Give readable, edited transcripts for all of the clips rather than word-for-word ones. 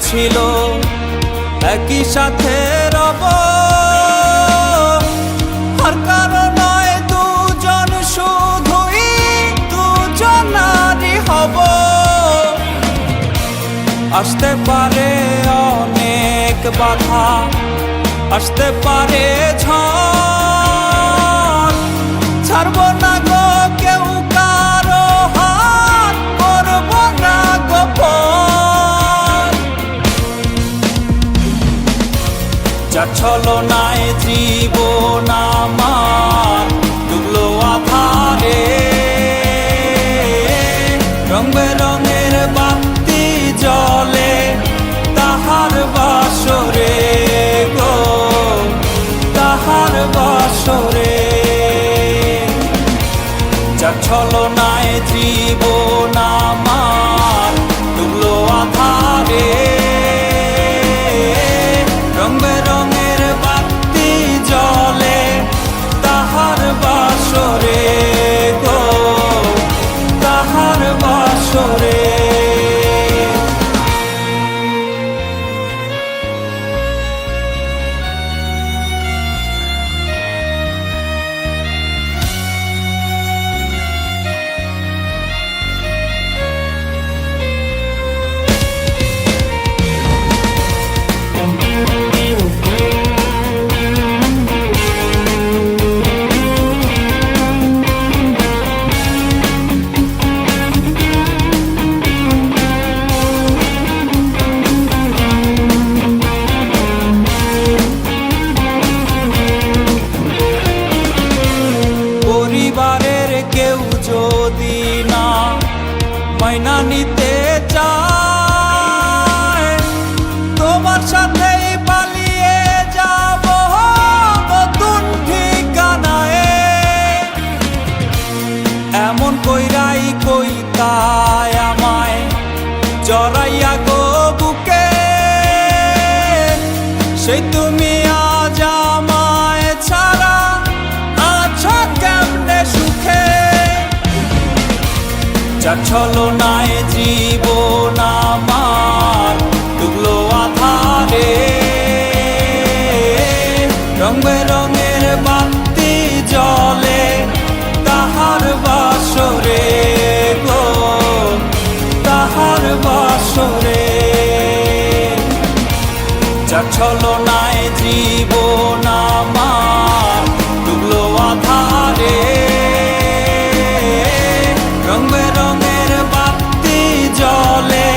ছিল একই সাথে রব, আর কারো নয় দুজন, শুধুই দুজনারই হব। আসতে পারে অনেক বাধা, আসতে পারে ঝড়, ছাড়ব না গো কেউ কারো হাত, করব না গোপন। যা ছলনায় জীবন আমার ডুবলো আধারে, রং বেরঙের বাতি জ্বলে তাহার বাসরে গো, তাহার বাসরে। যা ছলনায় জীবন আমার ডুবলো আধারে, রং বেরঙের বাতি জ্বলে তাহার বাসরে গো, তাহার বাসরে। পরিবারের কেউ যদি না মাইনা নিতে চায়, তোমার সাথেই পালিয়ে যাব নতুন ঠিকানায়। এমন কইরাই কইতায় আমায় জড়াইয়া গো বুকে, সেই তুমি আজ আমায় ছাড়া আছো কেমনে সুখে। যা ছলনায় জীবন আমার ডুবলো আধারে, রং বেরঙের বাতি জ্বলে তাহার বাসরে গো, তাহার বাসরে। যা ছলনায় জীবন আমার ডুবলো আধারে, রং বেরঙের বাতি জ্বলে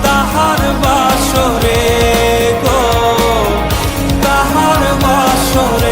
তাহার বাসরে গো, তাহার বাসরে।